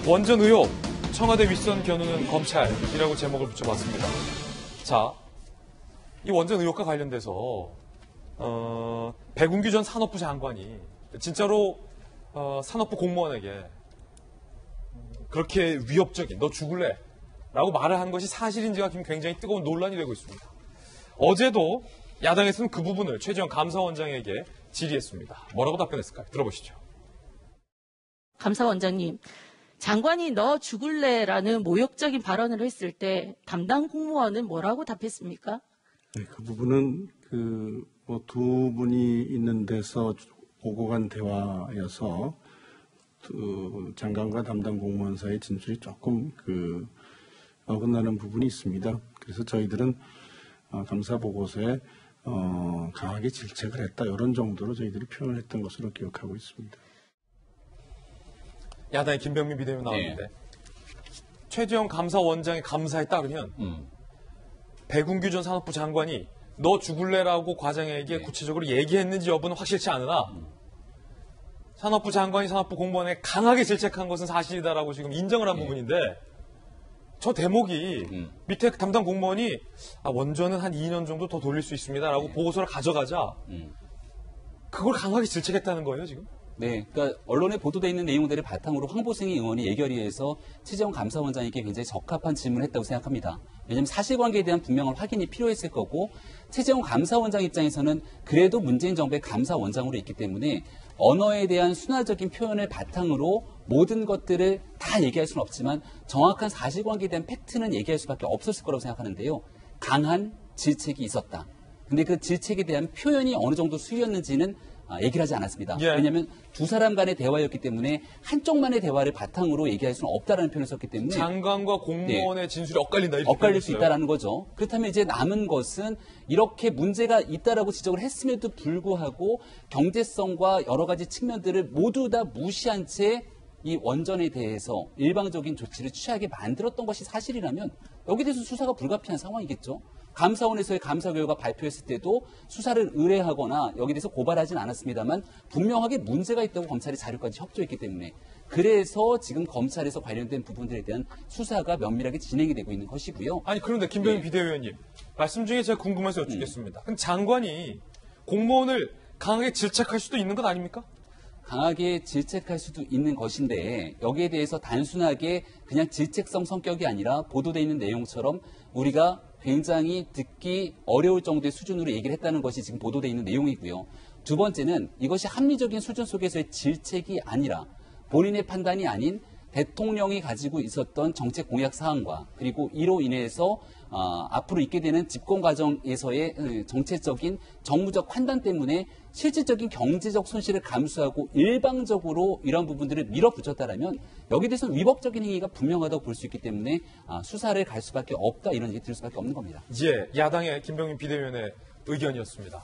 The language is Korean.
원전 의혹, 청와대 윗선 겨누는 검찰이라고 제목을 붙여봤습니다. 자, 이 원전 의혹과 관련돼서 백운규 전 산업부 장관이 진짜로 산업부 공무원에게 그렇게 위협적인 너 죽을래? 라고 말을 한 것이 사실인지가 굉장히 뜨거운 논란이 되고 있습니다. 어제도 야당에서는 그 부분을 최재형 감사원장에게 질의했습니다. 뭐라고 답변했을까요? 들어보시죠. 감사원장님, 장관이 너 죽을래라는 모욕적인 발언을 했을 때 담당 공무원은 뭐라고 답했습니까? 네, 그 부분은 두 분이 있는 데서 오고 간 대화여서 장관과 담당 공무원 사이의 진술이 조금 어긋나는 부분이 있습니다. 그래서 저희들은 감사 보고서에 강하게 질책을 했다 이런 정도로 저희들이 표현을 했던 것으로 기억하고 있습니다. 야당의 김병민 비대위원 나왔는데 최재형 감사원장의 감사에 따르면 백운규 전 산업부 장관이 너 죽을래라고 과장에게 구체적으로 얘기했는지 여부는 확실치 않으나 산업부 장관이 산업부 공무원에 강하게 질책한 것은 사실이다라고 지금 인정을 한 부분인데 저 대목이 밑에 담당 공무원이 원전은 한 2년 정도 더 돌릴 수 있습니다라고 보고서를 가져가자 그걸 강하게 질책했다는 거예요 지금? 네, 그러니까 언론에 보도되어 있는 내용들을 바탕으로 황보승희 의원이 예결위에서 최재형 감사원장에게 굉장히 적합한 질문을 했다고 생각합니다. 왜냐하면 사실관계에 대한 분명한 확인이 필요했을 거고 최재형 감사원장 입장에서는 그래도 문재인 정부의 감사원장으로 있기 때문에 언어에 대한 순화적인 표현을 바탕으로 모든 것들을 다 얘기할 수는 없지만 정확한 사실관계에 대한 팩트는 얘기할 수밖에 없었을 거라고 생각하는데요. 강한 질책이 있었다. 근데 그 질책에 대한 표현이 어느 정도 수위였는지는 얘기를 하지 않았습니다. 예. 왜냐하면 두 사람 간의 대화였기 때문에 한쪽만의 대화를 바탕으로 얘기할 수는 없다라는 표현을 썼기 때문에 장관과 공무원의 진술이 엇갈린다. 이렇게 엇갈릴 수 있다라는 거죠. 그렇다면 이제 남은 것은 이렇게 문제가 있다라고 지적을 했음에도 불구하고 경제성과 여러 가지 측면들을 모두 다 무시한 채 이 원전에 대해서 일방적인 조치를 취하게 만들었던 것이 사실이라면 여기에 대해서 수사가 불가피한 상황이겠죠. 감사원에서의 감사 결과 발표했을 때도 수사를 의뢰하거나 여기에 대해서 고발하진 않았습니다만 분명하게 문제가 있다고 검찰이 자료까지 협조했기 때문에 그래서 지금 검찰에서 관련된 부분들에 대한 수사가 면밀하게 진행이 되고 있는 것이고요. 아니 그런데 김병민 비대위원님 말씀 중에 제가 궁금해서 여쭙겠습니다. 그럼 장관이 공무원을 강하게 질책할 수도 있는 것 아닙니까? 강하게 질책할 수도 있는 것인데 여기에 대해서 단순하게 그냥 질책성 성격이 아니라 보도되어 있는 내용처럼 우리가 굉장히 듣기 어려울 정도의 수준으로 얘기를 했다는 것이 지금 보도되어 있는 내용이고요. 두 번째는 이것이 합리적인 수준 속에서의 질책이 아니라 본인의 판단이 아닌 대통령이 가지고 있었던 정책 공약 사항과 그리고 이로 인해서 앞으로 있게 되는 집권 과정에서의 정책적인 정무적 판단 때문에 실질적인 경제적 손실을 감수하고 일방적으로 이런 부분들을 밀어붙였다라면 여기에 대해서는 위법적인 행위가 분명하다고 볼 수 있기 때문에 수사를 갈 수밖에 없다 이런 얘기 들 수밖에 없는 겁니다. 예, 야당의 김병민 비대위원의 의견이었습니다.